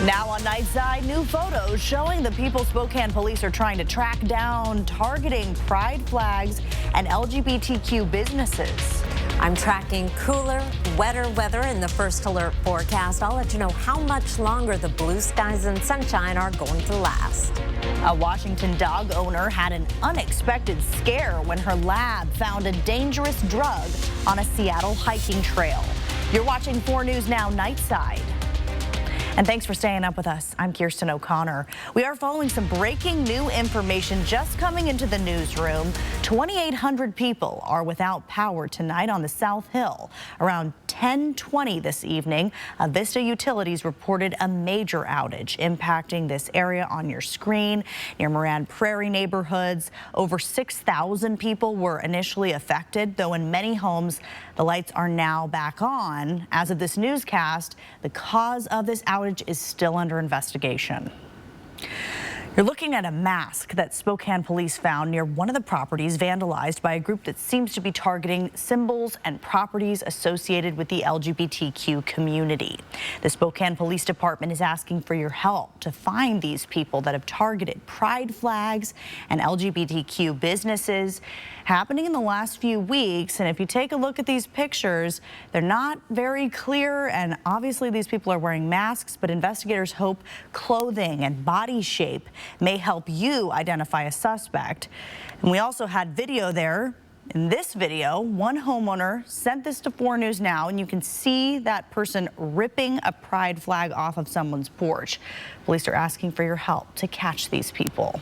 Now on Nightside, new photos showing the people Spokane police are trying to track down, targeting pride flags and LGBTQ businesses. I'm tracking cooler, wetter weather in the first alert forecast. I'll let you know how much longer the blue skies and sunshine are going to last. A Washington dog owner had an unexpected scare when her lab found a dangerous drug on a Seattle hiking trail. You're watching 4 News Now Nightside. And thanks for staying up with us. I'm Kirsten O'Connor. We are following some breaking new information just coming into the newsroom. 2,800 people are without power tonight on the South Hill. Around 10:20 this evening, Vista Utilities reported a major outage impacting this area on your screen near Moran Prairie neighborhoods. Over 6,000 people were initially affected, though in many homes the lights are now back on. As of this newscast, the cause of this outage is still under investigation. You're looking at a mask that Spokane police found near one of the properties vandalized by a group that seems to be targeting symbols and properties associated with the LGBTQ community. The Spokane Police Department is asking for your help to find these people that have targeted pride flags and LGBTQ businesses happening in the last few weeks. And if you take a look at these pictures, they're not very clear, and obviously these people are wearing masks, but investigators hope clothing and body shape may help you identify a suspect. And we also had video there. In this video, one homeowner sent this to 4 News Now, and you can see that person ripping a pride flag off of someone's porch. Police are asking for your help to catch these people.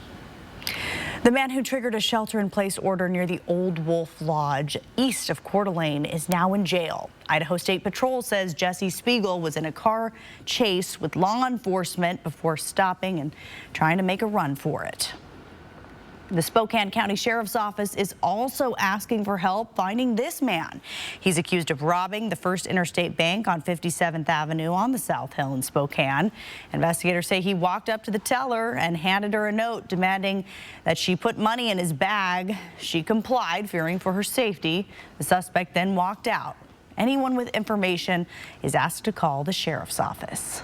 The man who triggered a shelter-in-place order near the Old Wolf Lodge east of Coeur d'Alene is now in jail. Idaho State Patrol says Jesse Spiegel was in a car chase with law enforcement before stopping and trying to make a run for it. The Spokane County Sheriff's Office is also asking for help finding this man. He's accused of robbing the First Interstate Bank on 57th Avenue on the South Hill in Spokane. Investigators say he walked up to the teller and handed her a note demanding that she put money in his bag. She complied, fearing for her safety. The suspect then walked out. Anyone with information is asked to call the Sheriff's Office.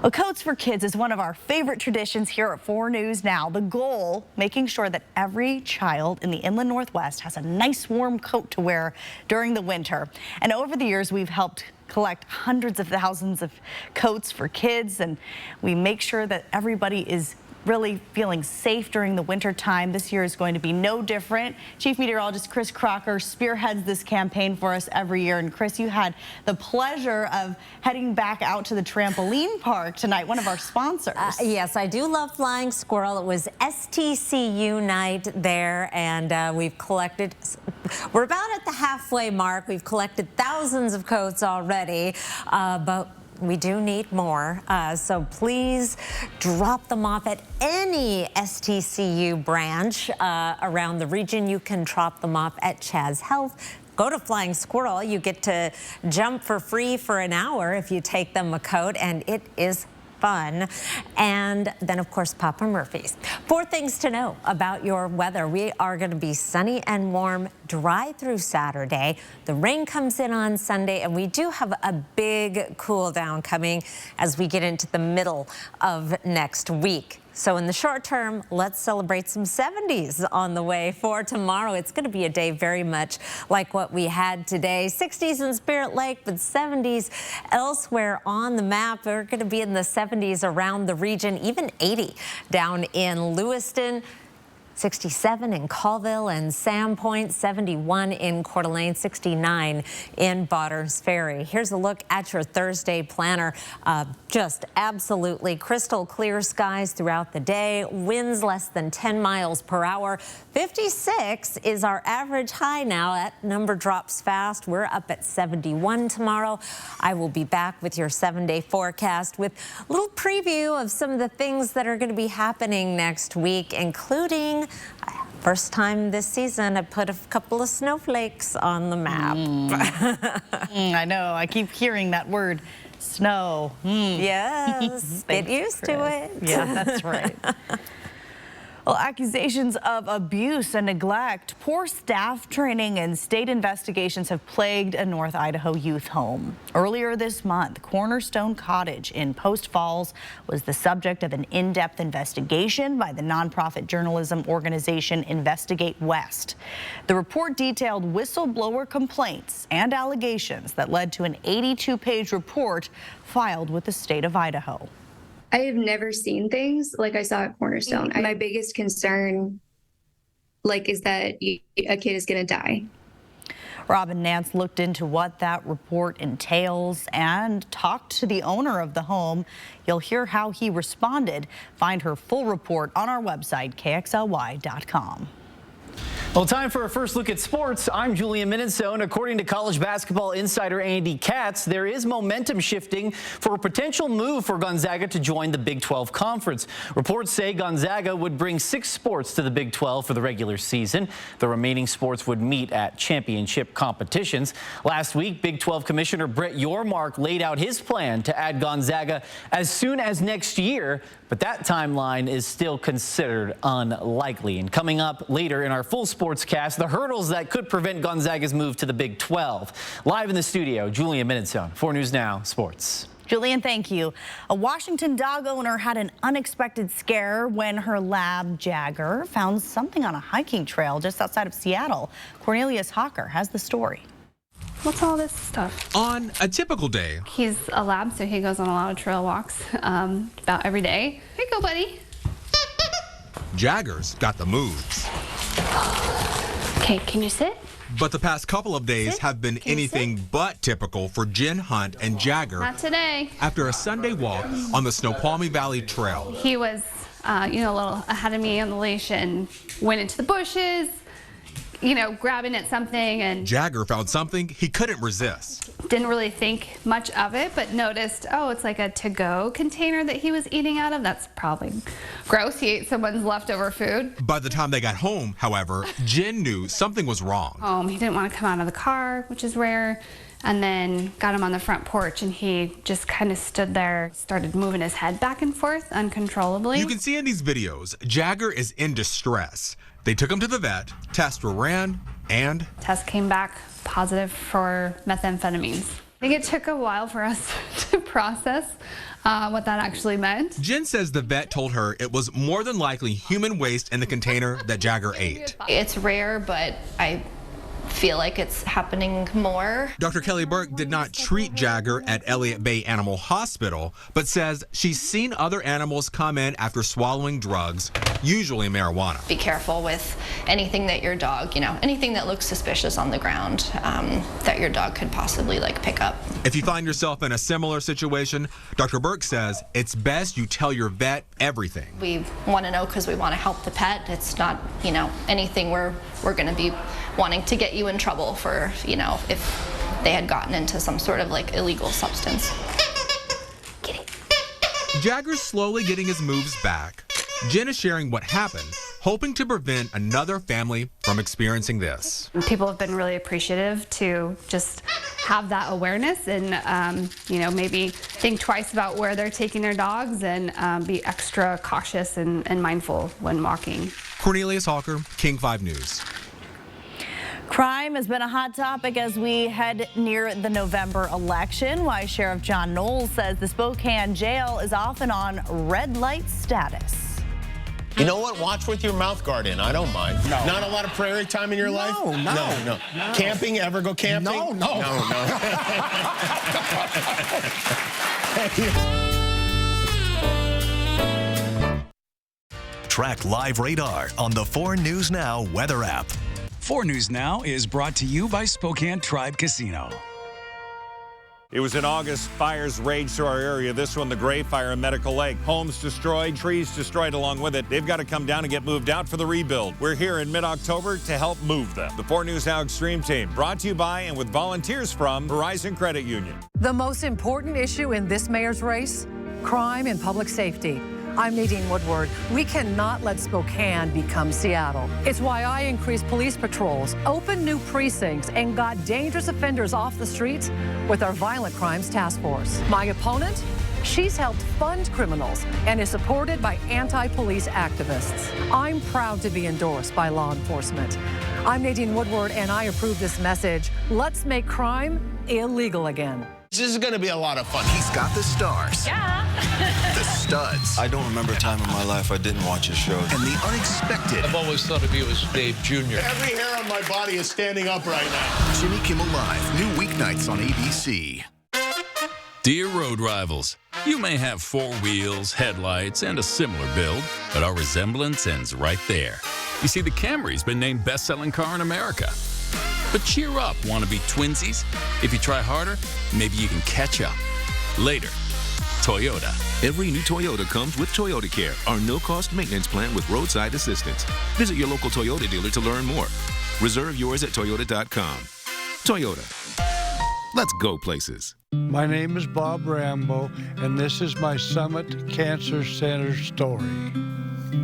Well, Coats for Kids is one of our favorite traditions here at 4 News Now. The goal, making sure that every child in the Inland Northwest has a nice warm coat to wear during the winter. And over the years, we've helped collect hundreds of thousands of coats for kids, and we make sure that everybody is really feeling safe during the winter time. This year is going to be no different. Chief Meteorologist Chris Crocker spearheads this campaign for us every year. And Chris, you had the pleasure of heading back out to the trampoline park tonight, one of our sponsors. Yes, I do love Flying Squirrel. It was STCU night there, and we've collected, we're about at the halfway mark. We've collected thousands of coats already, but we do need more, so please drop them off at any STCU branch around the region. You can drop them off at Chaz Health. Go to Flying Squirrel. You get to jump for free for an hour if you take them a coat, and it is fun. And then, of course, Papa Murphy's. 4 things to know about your weather. We are going to be sunny and warm, dry through Saturday. The rain comes in on Sunday, and we do have a big cool down coming as we get into the middle of next week. So in the short term, let's celebrate some 70s on the way for tomorrow. It's going to be a day very much like what we had today. 60s in Spirit Lake, but 70s elsewhere on the map. We're going to be in the 70s around the region, even 80 down in Lewiston. 67 in Colville and Sandpoint, 71 in Coeur d'Alene, 69 in Botter's Ferry. Here's a look at your Thursday planner. Just absolutely crystal clear skies throughout the day. Winds less than 10 miles per hour. 56 is our average high now. That number drops fast. We're up at 71 tomorrow. I will be back with your 7-day forecast with a little preview of some of the things that are going to be happening next week, including first time this season, I put a couple of snowflakes on the map. I know. I keep hearing that word, snow. Yes, get used to it. Yeah, that's right. Well, accusations of abuse and neglect, poor staff training, and state investigations have plagued a North Idaho youth home. Earlier this month, Cornerstone Cottage in Post Falls was the subject of an in-depth investigation by the nonprofit journalism organization Investigate West. The report detailed whistleblower complaints and allegations that led to an 82-page report filed with the state of Idaho. I have never seen things like I saw at Cornerstone. My biggest concern, is that a kid is going to die. Robin Nance looked into what that report entails and talked to the owner of the home. You'll hear how he responded. Find her full report on our website, KXLY.com. Well, time for a first look at sports. I'm Julian Minnesota. According to college basketball insider Andy Katz, there is momentum shifting for a potential move for Gonzaga to join the Big 12 Conference. Reports say Gonzaga would bring 6 sports to the Big 12 for the regular season. The remaining sports would meet at championship competitions. Last week, Big 12 Commissioner Brett Yormark laid out his plan to add Gonzaga as soon as next year, but that timeline is still considered unlikely. And coming up later in our full sportscast, the hurdles that could prevent Gonzaga's move to the Big 12. Live in the studio, Julian Minnesota, 4 News Now Sports. Julian, thank you. A Washington dog owner had an unexpected scare when her lab, Jagger, found something on a hiking trail just outside of Seattle. Cornelius Hawker has the story. What's all this stuff? On a typical day, He's a lab, so he goes on a lot of trail walks about every day. Here you go, buddy. Jagger's got the moves. Okay, can you sit? But the past couple of days Sit. have been Can you anything but typical for Jen Hunt and Jagger Not today. after a Sunday walk on the Snoqualmie Valley Trail. He was, a little ahead of me on the leash and went into the bushes, grabbing at something, and Jagger found something he couldn't resist. didn't really think much of it, but noticed, it's like a to-go container that he was eating out of. That's probably gross. He ate someone's leftover food. By the time they got home, however, Jen knew something was wrong. He didn't want to come out of the car, which is rare, and then got him on the front porch, and he just kind of stood there, started moving his head back and forth uncontrollably. You can see in these videos, Jagger is in distress. They took him to the vet, tests were ran, and Test came back positive for methamphetamines. I think it took a while for us to process what that actually meant. Jen says the vet told her it was more than likely human waste in the container that Jagger ate. It's rare, but I feel like it's happening more. Dr. Kelly Burke did not treat Jagger at Elliott Bay Animal Hospital, but says she's seen other animals come in after swallowing drugs, usually marijuana. Be careful with anything that your dog, anything that looks suspicious on the ground that your dog could possibly pick up. If you find yourself in a similar situation, Dr. Burke says it's best you tell your vet everything. We want to know because we want to help the pet. It's not, anything we're going to be wanting to get you in trouble for, if they had gotten into some sort of illegal substance. Jagger's slowly getting his moves back. Jen is sharing what happened, hoping to prevent another family from experiencing this. People have been really appreciative to just have that awareness and, maybe think twice about where they're taking their dogs and be extra cautious and mindful when walking. Cornelius Hawker, King 5 News. Crime has been a hot topic as we head near the November election. Why Sheriff John Knowles says the Spokane jail is often on red light status. You know what? Watch with your mouth guard in. I don't mind. No. Not a lot of prairie time in your life? No. Camping? Ever go camping? No. Track live radar on the 4 News Now weather app. 4 News Now is brought to you by Spokane Tribe Casino. It was in August, fires raged through our area. This one, the Gray Fire in Medical Lake. Homes destroyed, trees destroyed along with it. They've got to come down and get moved out for the rebuild. We're here in mid-October to help move them. The 4 News Now Extreme Team, brought to you by and with volunteers from Horizon Credit Union. The most important issue in this mayor's race, crime and public safety. I'm Nadine Woodward. We cannot let Spokane become Seattle. It's why I increased police patrols, opened new precincts, and got dangerous offenders off the streets with our Violent Crimes Task Force. My opponent? She's helped fund criminals and is supported by anti-police activists. I'm proud to be endorsed by law enforcement. I'm Nadine Woodward, and I approve this message. Let's make crime illegal again. This is going to be a lot of fun. He's got the stars. Yeah. The studs. I don't remember a time in my life I didn't watch his shows. And the unexpected. I've always thought of you as Dave Jr. Every hair on my body is standing up right now. Jimmy Kimmel Live, new weeknights on ABC. Dear road rivals, you may have 4 wheels, headlights, and a similar build, but our resemblance ends right there. You see, the Camry's been named best-selling car in America. But cheer up, wannabe twinsies. If you try harder, maybe you can catch up. Later, Toyota. Every new Toyota comes with Toyota Care, our no-cost maintenance plan with roadside assistance. Visit your local Toyota dealer to learn more. Reserve yours at Toyota.com. Toyota. Let's go places. My name is Bob Rambo, and this is my Summit Cancer Center story.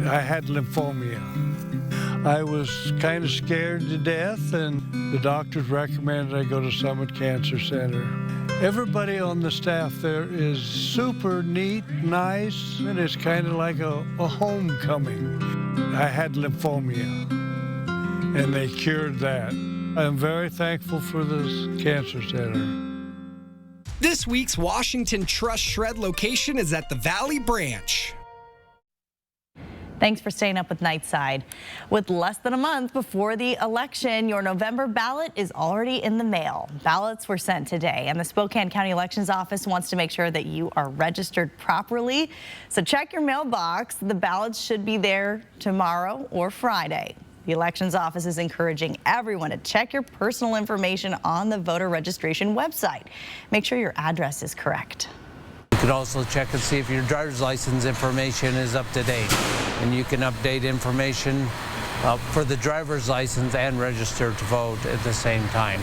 I had lymphoma. I was kind of scared to death, and the doctors recommended I go to Summit Cancer Center. Everybody on the staff there is super neat, nice, and it's kind of like a homecoming. I had lymphoma, and they cured that. I'm very thankful for this cancer center. This week's Washington Trust Shred location is at the Valley Branch. Thanks for staying up with Nightside. With less than a month before the election, your November ballot is already in the mail. Ballots were sent today, and the Spokane County Elections Office wants to make sure that you are registered properly. So check your mailbox. The ballots should be there tomorrow or Friday. The Elections Office is encouraging everyone to check your personal information on the voter registration website. Make sure your address is correct. You can also check and see if your driver's license information is up to date. And you can update information for the driver's license and register to vote at the same time.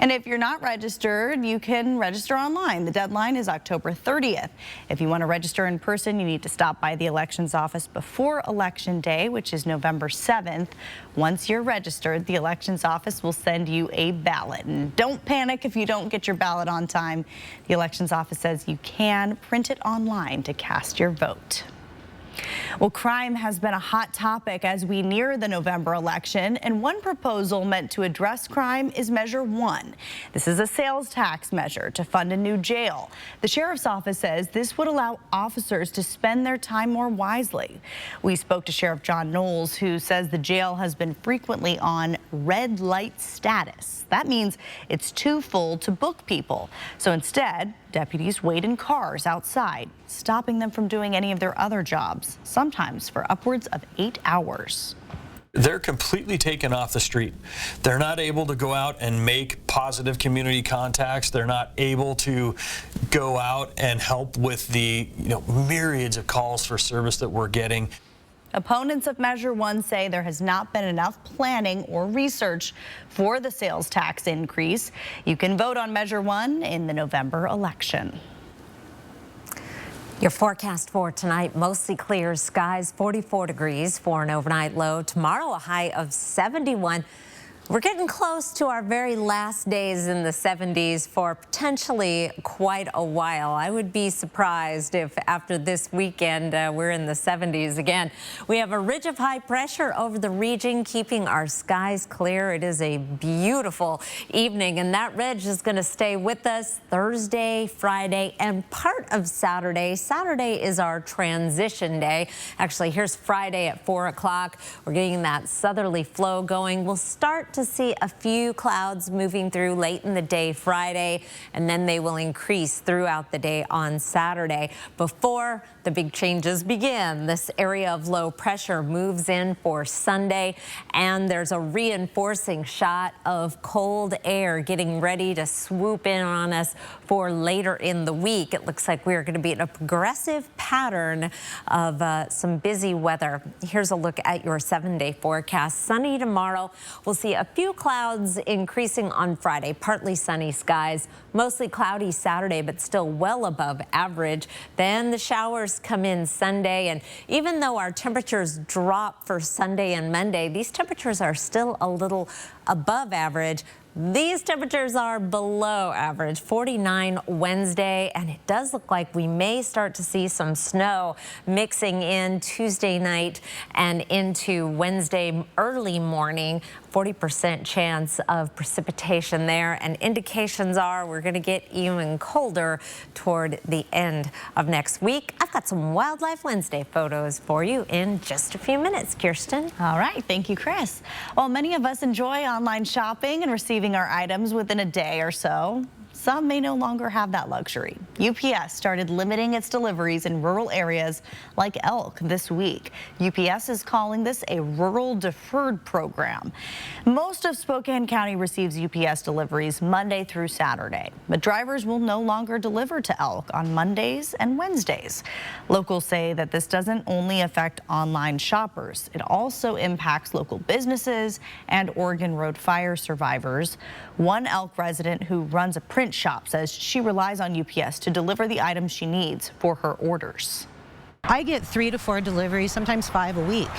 And if you're not registered, you can register online. The deadline is October 30th. If you want to register in person, you need to stop by the Elections Office before Election Day, which is November 7th. Once you're registered, the Elections Office will send you a ballot. And don't panic if you don't get your ballot on time. The Elections Office says you can print it online to cast your vote. Well, crime has been a hot topic as we near the November election, and one proposal meant to address crime is Measure 1. This is a sales tax measure to fund a new jail. The Sheriff's Office says this would allow officers to spend their time more wisely. We spoke to Sheriff John Knowles, who says the jail has been frequently on red light status. That means it's too full to book people. So instead, deputies wait in cars outside, stopping them from doing any of their other jobs, sometimes for upwards of 8 hours. They're completely taken off the street. They're not able to go out and make positive community contacts. They're not able to go out and help with the myriads of calls for service that we're getting. Opponents of Measure 1 say there has not been enough planning or research for the sales tax increase. You can vote on Measure 1 in the November election. Your forecast for tonight, mostly clear skies, 44 degrees for an overnight low. Tomorrow, a high of 71. We're getting close to our very last days in the 70s for potentially quite a while. I would be surprised if after this weekend we're in the 70s again. We have a ridge of high pressure over the region, keeping our skies clear. It is a beautiful evening, and that ridge is going to stay with us Thursday, Friday, and part of Saturday. Saturday is our transition day. Actually, here's Friday at 4 o'clock. We're getting that southerly flow going. We'll start to see a few clouds moving through late in the day Friday, and then they will increase throughout the day on Saturday. Before the big changes begin, this area of low pressure moves in for Sunday, and there's a reinforcing shot of cold air getting ready to swoop in on us for later in the week. It looks like we're going to be in a progressive pattern of some busy weather. Here's a look at your 7-day forecast. Sunny tomorrow. We'll see a few clouds increasing on Friday, partly sunny skies, mostly cloudy Saturday, but still well above average. Then the showers come in Sunday, and even though our temperatures drop for Sunday and Monday, these temperatures are still a little above average. These temperatures are below average, 49 Wednesday, and it does look like we may start to see some snow mixing in Tuesday night and into Wednesday early morning. 40% chance of precipitation there, and indications are we're going to get even colder toward the end of next week. I've got some Wildlife Wednesday photos for you in just a few minutes, Kirsten. All right, thank you, Chris. Well, many of us enjoy online shopping and receiving our items within a day or so. Some may no longer have that luxury. UPS started limiting its deliveries in rural areas like Elk this week. UPS is calling this a rural deferred program. Most of Spokane County receives UPS deliveries Monday through Saturday, but drivers will no longer deliver to Elk on Mondays and Wednesdays. Locals say that this doesn't only affect online shoppers, it also impacts local businesses and Oregon Road fire survivors. One Elk resident who runs a print shop says she relies on UPS to deliver the items she needs for her orders. I get 3 to 4 deliveries, sometimes 5 a week,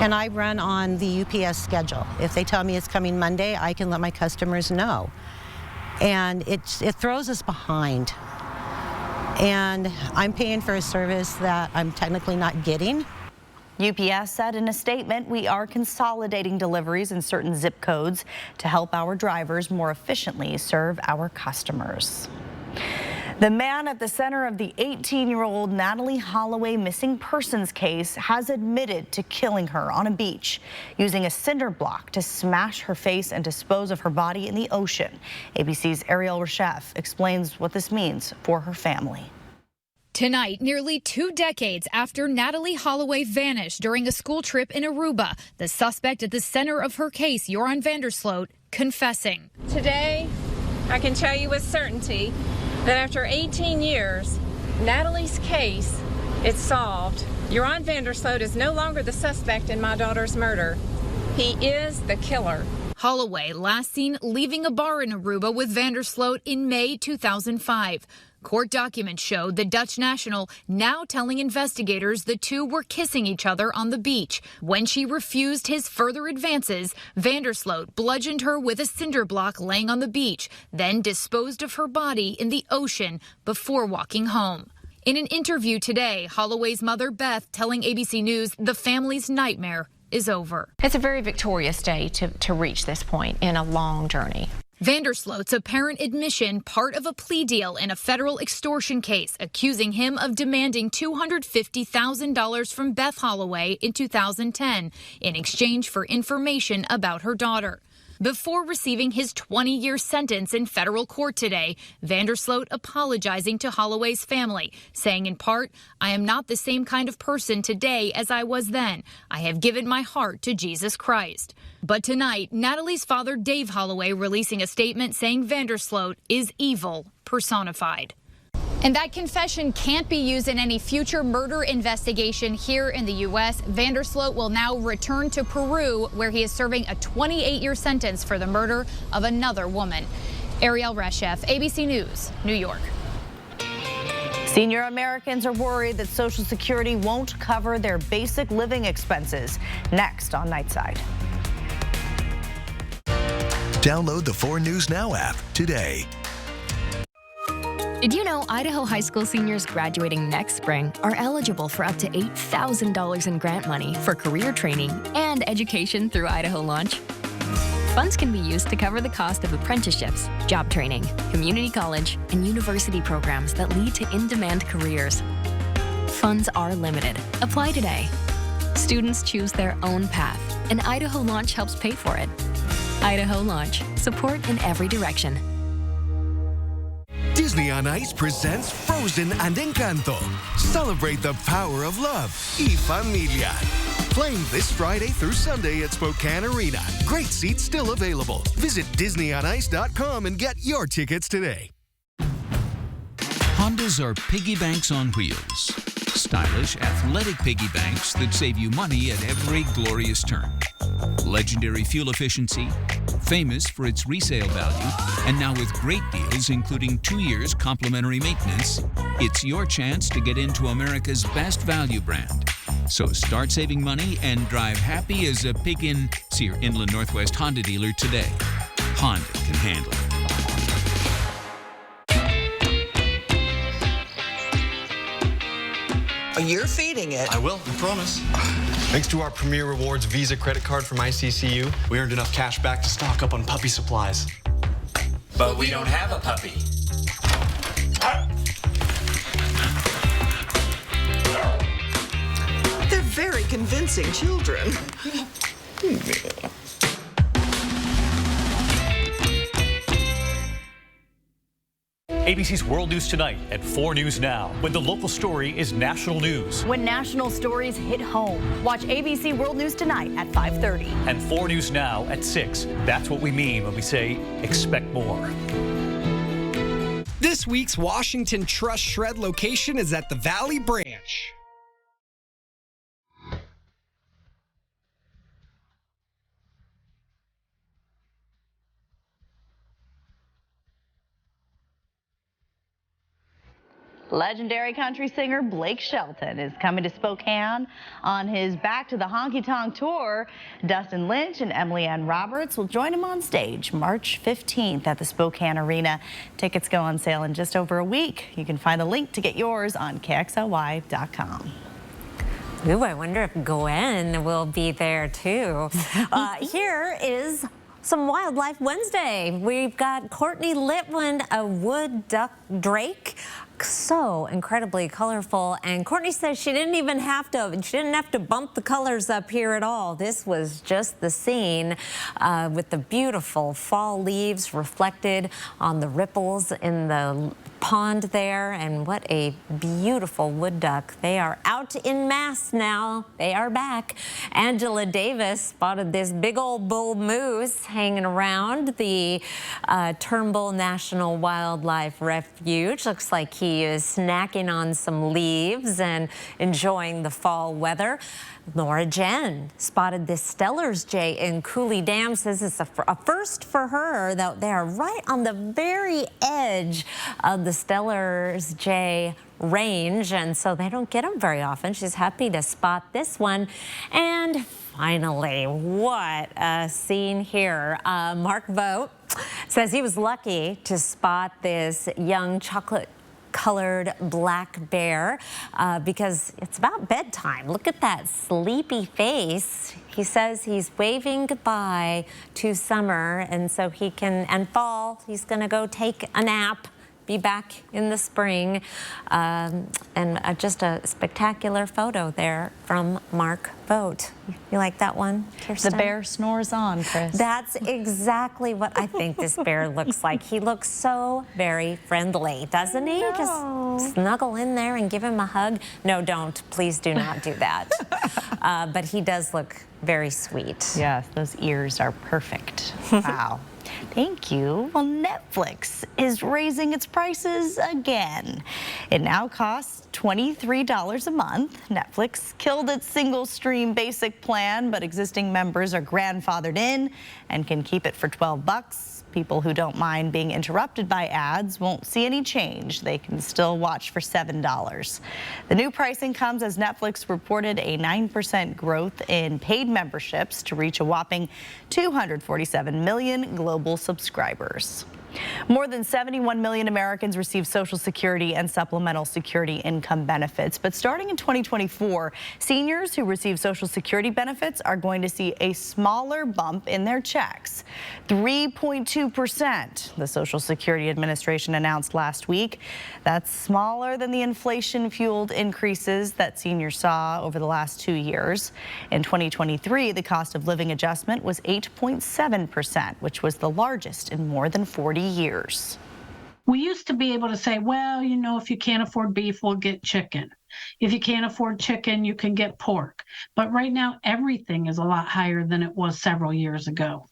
and I run on the UPS schedule. If they tell me it's coming Monday, I can let my customers know. And it throws us behind. And I'm paying for a service that I'm technically not getting. UPS said in a statement, we are consolidating deliveries in certain zip codes to help our drivers more efficiently serve our customers. The man at the center of the 18-year-old Natalie Holloway missing persons case has admitted to killing her on a beach, using a cinder block to smash her face and dispose of her body in the ocean. ABC's Ariel Reshef explains what this means for her family. Tonight, nearly 2 decades after Natalie Holloway vanished during a school trip in Aruba, the suspect at the center of her case, Joran Vandersloot, confessing. Today, I can tell you with certainty that after 18 years, Natalie's case is solved. Joran Vandersloot is no longer the suspect in my daughter's murder. He is the killer. Holloway last seen leaving a bar in Aruba with Vandersloot in May 2005. Court documents showed the Dutch national now telling investigators the two were kissing each other on the beach. When she refused his further advances, Vandersloot bludgeoned her with a cinder block laying on the beach, then disposed of her body in the ocean before walking home. In an interview today, Holloway's mother, Beth, telling ABC News the family's nightmare is over. It's a very victorious day to reach this point in a long journey. Vandersloot's apparent admission, part of a plea deal in a federal extortion case, accusing him of demanding $250,000 from Beth Holloway in 2010 in exchange for information about her daughter. Before receiving his 20-year sentence in federal court today, Vandersloot apologizing to Holloway's family, saying in part, "I am not the same kind of person today as I was then. I have given my heart to Jesus Christ." But tonight, Natalie's father, Dave Holloway, releasing a statement saying Vandersloot is evil personified. And that confession can't be used in any future murder investigation here in the U.S. Vandersloot will now return to Peru, where he is serving a 28-year sentence for the murder of another woman. Ariel Reshef, ABC News, New York. Senior Americans are worried that Social Security won't cover their basic living expenses. Next on Nightside. Download the 4 News Now app today. Did you know Idaho high school seniors graduating next spring are eligible for up to $8,000 in grant money for career training and education through Idaho Launch? Funds can be used to cover the cost of apprenticeships, job training, community college, and university programs that lead to in-demand careers. Funds are limited. Apply today. Students choose their own path, and Idaho Launch helps pay for it. Idaho Launch. Support in every direction. Disney on Ice presents Frozen and Encanto. Celebrate the power of love y familia. Playing this Friday through Sunday at Spokane Arena. Great seats still available. Visit DisneyOnIce.com and get your tickets today. Hondas are piggy banks on wheels. Stylish, athletic piggy banks that save you money at every glorious turn. Legendary fuel efficiency, famous for its resale value, and now with great deals including 2 years complimentary maintenance, it's your chance to get into America's best value brand. So start saving money and drive happy as a pig in. See your Inland Northwest Honda dealer today. Honda can handle it. You're feeding it. I will, I promise. Thanks to our Premier Rewards Visa credit card from ICCU, we earned enough cash back to stock up on puppy supplies. But we don't have a puppy. They're very convincing children. ABC's World News Tonight at 4 News Now, when the local story is national news. When national stories hit home, watch ABC World News Tonight at 5:30. And 4 News Now at 6. That's what we mean when we say expect more. This week's Washington Trust Shred location is at the Valley Branch. Legendary country singer Blake Shelton is coming to Spokane on his Back to the Honky Tonk tour. Dustin Lynch and Emily Ann Roberts will join him on stage March 15th at the Spokane Arena. Tickets go on sale in just over a week. You can find the link to get yours on KXLY.com. Ooh, I wonder if Gwen will be there too. Here is some Wildlife Wednesday. We've got Courtney Litwin, a wood duck drake. So incredibly colorful, and Courtney says she didn't have to bump the colors up here at all. This was just the scene with the beautiful fall leaves reflected on the ripples in the pond there, and what a beautiful wood duck. They are out in mass now. They are back. Angela Davis spotted this big old bull moose hanging around the Turnbull National Wildlife Refuge. Looks like he is snacking on some leaves and enjoying the fall weather. Laura Jen spotted this Stellar's jay in Cooley Dam. Says it's a first for her, though they are right on the very edge of the Stellar's jay range, and so they don't get them very often. She's happy to spot this one. And finally, what a scene here. Mark Vogt says he was lucky to spot this young chocolate-colored black bear because it's about bedtime. Look at that sleepy face. He says he's waving goodbye to summer, and so he can, and fall, he's gonna go take a nap, be back in the spring. And just a spectacular photo there from Mark Vogt. You like that one, Kirsten? The bear snores on, Chris. That's exactly what I think this bear looks like. He looks so very friendly, doesn't he? Just snuggle in there and give him a hug. No, don't. Please do not do that. But he does look very sweet. Yes, those ears are perfect. Wow. Thank you. Well, Netflix is raising its prices again. It now costs $23 a month. Netflix killed its single stream basic plan, but existing members are grandfathered in and can keep it for $12. People who don't mind being interrupted by ads won't see any change. They can still watch for $7. The new pricing comes as Netflix reported a 9% growth in paid memberships to reach a whopping 247 million global subscribers. More than 71 million Americans receive Social Security and supplemental security income benefits. But starting in 2024, seniors who receive Social Security benefits are going to see a smaller bump in their checks. 3.2%, the Social Security Administration announced last week. That's smaller than the inflation-fueled increases that seniors saw over the last 2 years. In 2023, the cost of living adjustment was 8.7%, which was the largest in more than 40 years. We used to be able to say, well, you know, if you can't afford beef, we'll get chicken. If you can't afford chicken, you can get pork. But right now, everything is a lot higher than it was several years ago.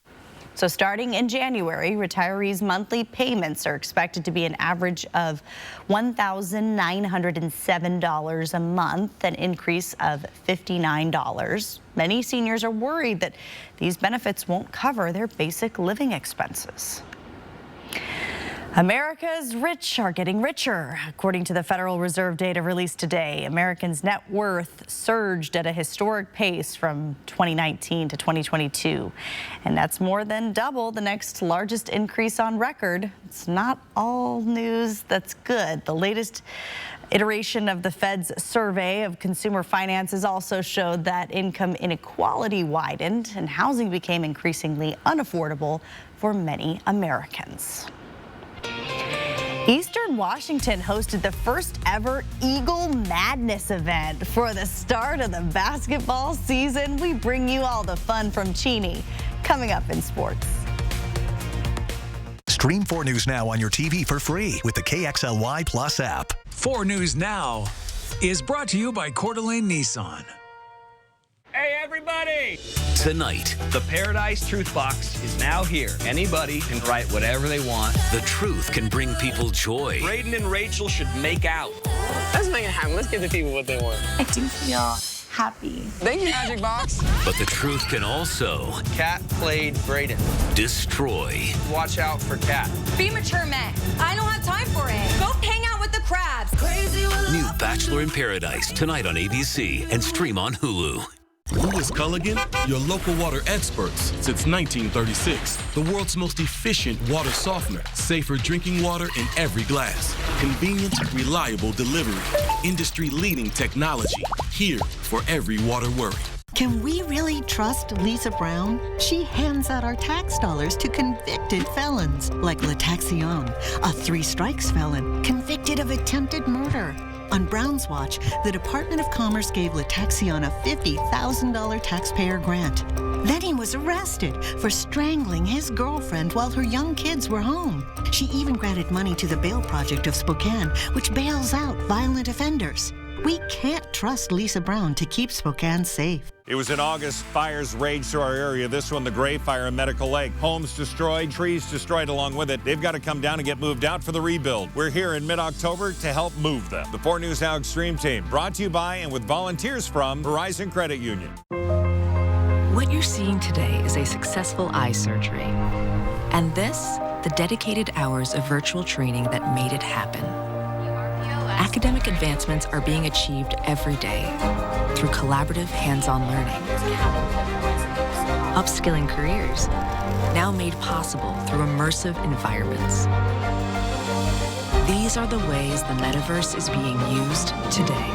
So starting in January, retirees' monthly payments are expected to be an average of $1,907 a month, an increase of $59. Many seniors are worried that these benefits won't cover their basic living expenses. America's rich are getting richer. According to the Federal Reserve data released today, Americans' net worth surged at a historic pace from 2019 to 2022. And that's more than double the next largest increase on record. It's not all news that's good. The latest iteration of the Fed's survey of consumer finances also showed that income inequality widened and housing became increasingly unaffordable for many Americans. Eastern Washington hosted the first ever Eagle Madness event. For the start of the basketball season, we bring you all the fun from Cheney. Coming up in sports. Stream 4 News Now on your TV for free with the KXLY Plus app. 4 News Now is brought to you by Coeur d'Alene Nissan. Hey, everybody! Tonight, The Paradise Truth Box is now here. Anybody can write whatever they want. the truth can bring people joy. Braden and Rachel should make out. That's not gonna happen. Let's give the people what they want. I do feel happy. Thank you, Magic Box. But the truth can also Kat played Braden. destroy. Watch out for Kat. Be mature men. I don't have time for it. Go hang out with the crabs. New Bachelor in Paradise tonight on ABC and stream on Hulu. Lewis Culligan, your local water experts since 1936. The world's most efficient water softener. Safer drinking water in every glass. Convenient, reliable delivery. Industry-leading technology. Here for every water worry. Can we really trust Lisa Brown? She hands out our tax dollars to convicted felons, like Lataxion, a 3-strikes felon convicted of attempted murder. On Brown's watch, the Department of Commerce gave Lataxion a $50,000 taxpayer grant. Then he was arrested for strangling his girlfriend while her young kids were home. She even granted money to the Bail Project of Spokane, which bails out violent offenders. We can't trust Lisa Brown to keep Spokane safe. It was in August. Fires raged through our area. This one, the Gray Fire in Medical Lake. Homes destroyed, trees destroyed along with it. They've got to come down and get moved out for the rebuild. We're here in mid-October to help move them. The 4 News Now Extreme Team, brought to you by and with volunteers from Horizon Credit Union. What you're seeing today is a successful eye surgery. And this, the dedicated hours of virtual training that made it happen. Academic advancements are being achieved every day through collaborative hands-on learning. Upskilling careers, now made possible through immersive environments. These are the ways the metaverse is being used today.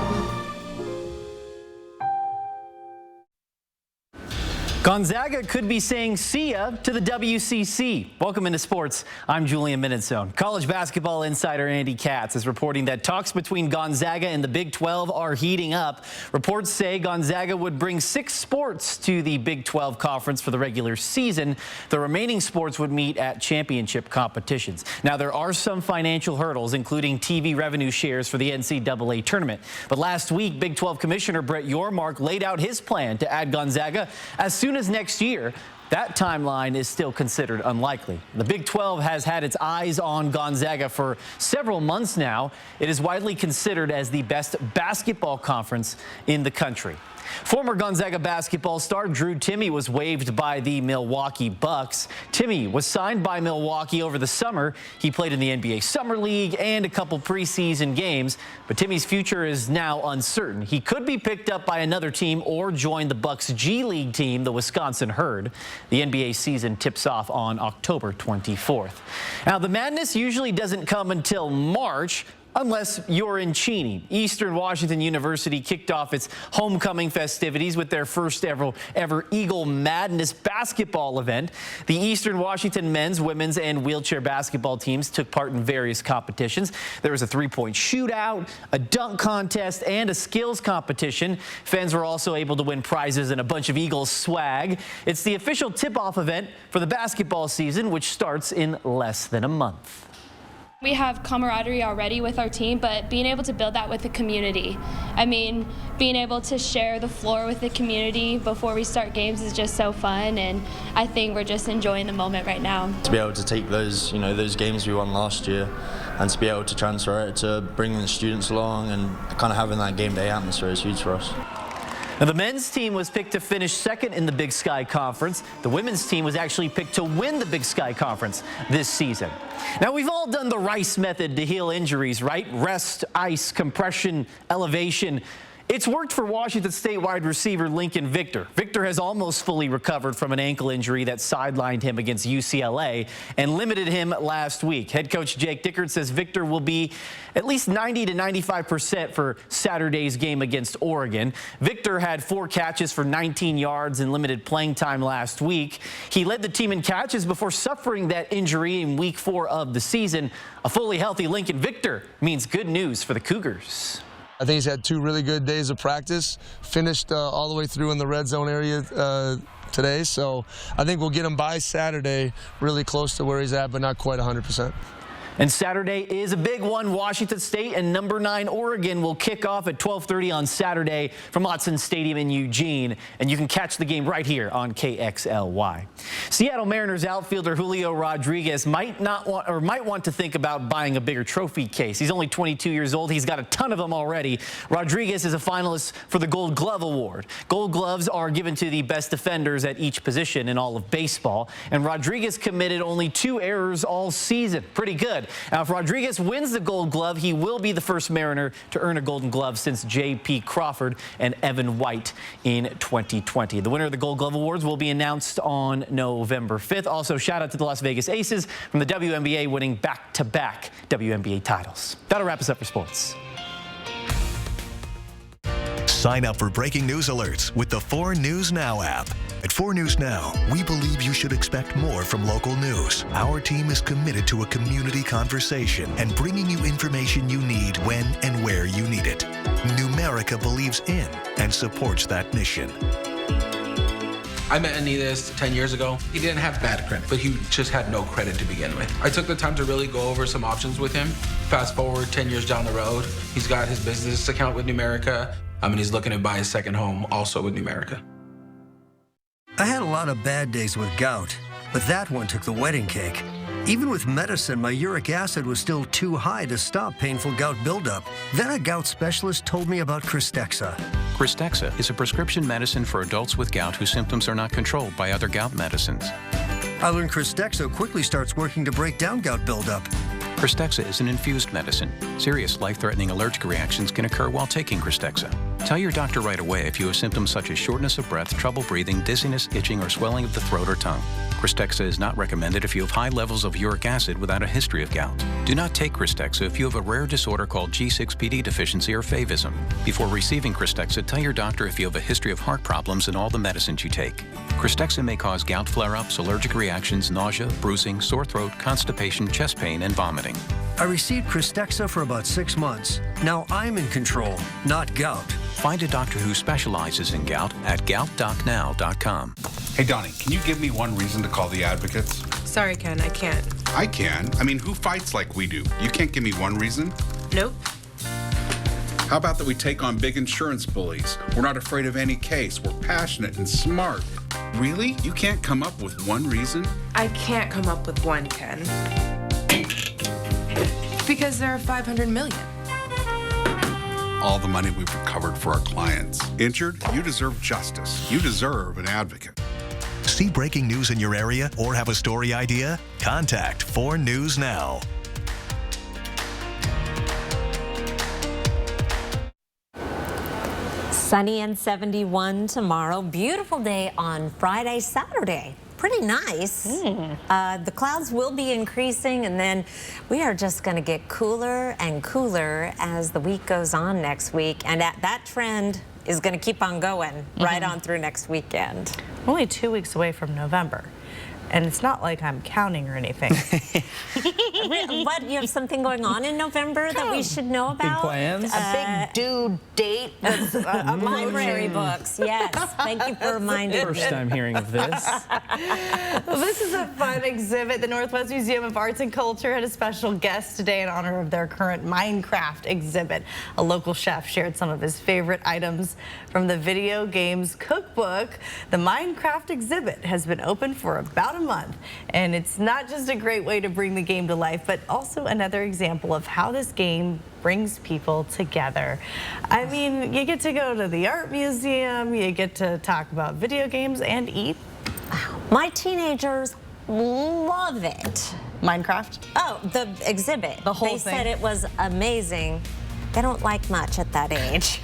Gonzaga could be saying see ya to the WCC. Welcome into sports. I'm Julian Minnesone. College basketball insider Andy Katz is reporting that talks between Gonzaga and the Big 12 are heating up. Reports say Gonzaga would bring 6 sports to the Big 12 conference for the regular season. The remaining sports would meet at championship competitions. Now, there are some financial hurdles, including TV revenue shares for the NCAA tournament. But last week, Big 12 Commissioner Brett Yormark laid out his plan to add Gonzaga as soon as next year. That timeline is still considered unlikely. The Big 12 has had its eyes on Gonzaga for several months now. It is widely considered as the best basketball conference in the country. Former Gonzaga basketball star Drew Timme was waived by the Milwaukee Bucks. Timme was signed by Milwaukee over the summer. He played in the NBA Summer League and a couple preseason games, but Timme's future is now uncertain. He could be picked up by another team or join the Bucks' G League team, the Wisconsin Herd. The NBA season tips off on October 24th. Now, the madness usually doesn't come until March, unless you're in Cheney. Eastern Washington University kicked off its homecoming festivities with their first ever Eagle Madness basketball event. The Eastern Washington men's, women's, and wheelchair basketball teams took part in various competitions. There was a 3-point shootout, a dunk contest, and a skills competition. Fans were also able to win prizes and a bunch of Eagles swag. It's the official tip-off event for the basketball season, which starts in less than a month. We have camaraderie already with our team, but being able to build that with the community. I mean, being able to share the floor with the community before we start games is just so fun, and I think we're just enjoying the moment right now. To be able to take those, those games we won last year, and to be able to transfer it to bringing the students along and kind of having that game day atmosphere is huge for us. Now, the men's team was picked to finish second in the Big Sky Conference. The women's team was actually picked to win the Big Sky Conference this season. Now, we've all done the Rice method to heal injuries, right? Rest, ice, compression, elevation. It's worked for Washington State wide receiver Lincoln Victor. Victor has almost fully recovered from an ankle injury that sidelined him against UCLA and limited him last week. Head coach Jake Dickert says Victor will be at least 90 to 95% for Saturday's game against Oregon. Victor had 4 catches for 19 yards and limited playing time last week. He led the team in catches before suffering that injury in week 4 of the season. A fully healthy Lincoln Victor means good news for the Cougars. I think he's had 2 really good days of practice, finished all the way through in the red zone area today. So I think we'll get him by Saturday really close to where he's at, but not quite 100%. And Saturday is a big one. Washington State and number 9 Oregon will kick off at 12:30 on Saturday from Autzen Stadium in Eugene. And you can catch the game right here on KXLY. Seattle Mariners outfielder Julio Rodriguez might want to think about buying a bigger trophy case. He's only 22 years old. He's got a ton of them already. Rodriguez is a finalist for the Gold Glove Award. Gold Gloves are given to the best defenders at each position in all of baseball. And Rodriguez committed only 2 errors all season. Pretty good. Now, if Rodriguez wins the Gold Glove, he will be the first Mariner to earn a Golden Glove since J.P. Crawford and Evan White in 2020. The winner of the Gold Glove Awards will be announced on November 5th. Also, shout out to the Las Vegas Aces from the WNBA winning back-to-back WNBA titles. That'll wrap us up for sports. Sign up for breaking news alerts with the 4 News Now app. At 4 News Now, we believe you should expect more from local news. Our team is committed to a community conversation and bringing you information you need when and where you need it. Numerica believes in and supports that mission. I met Anidas 10 years ago. He didn't have bad credit, but he just had no credit to begin with. I took the time to really go over some options with him. Fast forward 10 years down the road, he's got his business account with Numerica. He's looking to buy a second home also with Numerica. I had a lot of bad days with gout, but that one took the wedding cake. Even with medicine, my uric acid was still too high to stop painful gout buildup. Then a gout specialist told me about Cristexa. Cristexa is a prescription medicine for adults with gout whose symptoms are not controlled by other gout medicines. I learned Cristexa quickly starts working to break down gout buildup. Cristexa is an infused medicine. Serious life-threatening allergic reactions can occur while taking Cristexa. Tell your doctor right away if you have symptoms such as shortness of breath, trouble breathing, dizziness, itching, or swelling of the throat or tongue. Cristexa is not recommended if you have high levels of uric acid without a history of gout. Do not take Cristexa if you have a rare disorder called G6PD deficiency or favism. Before receiving Cristexa, tell your doctor if you have a history of heart problems and all the medicines you take. Cristexa may cause gout flare-ups, allergic reactions, nausea, bruising, sore throat, constipation, chest pain, and vomiting. I received Cristexa for about 6 months. Now I'm in control, not gout. Find a doctor who specializes in gout at goutdocnow.com. Hey, Donnie, can you give me one reason to call the advocates? Sorry, Ken, I can't. I can. I mean, who fights like we do? You can't give me one reason? Nope. How about that we take on big insurance bullies? We're not afraid of any case. We're passionate and smart. Really? You can't come up with one reason? I can't come up with one, Ken. Because there are 500 million. All the money we've recovered for our clients. Injured? You deserve justice. You deserve an advocate. See breaking news in your area or have a story idea? Contact 4 News Now. Sunny and 71 tomorrow. Beautiful day on Friday, Saturday. Pretty nice. The clouds will be increasing, and then we are just going to get cooler and cooler as the week goes on next week. And that trend is going to keep on going right on through next weekend. Only 2 weeks away from November. And it's not like I'm counting or anything. What, you have something going on in November that we should know about? Big plans? A big due date. Library books, yes. Thank you for reminding me. First time hearing of this. Well, this is a fun exhibit. The Northwest Museum of Arts and Culture had a special guest today in honor of their current Minecraft exhibit. A local chef shared some of his favorite items from the video games cookbook. The Minecraft exhibit has been open for about a month. And it's not just a great way to bring the game to life, but also another example of how this game brings people together. I mean, you get to go to the art museum, you get to talk about video games and eat. My teenagers love it. Minecraft? Oh, the exhibit. The whole thing. They said it was amazing. They don't like much at that age.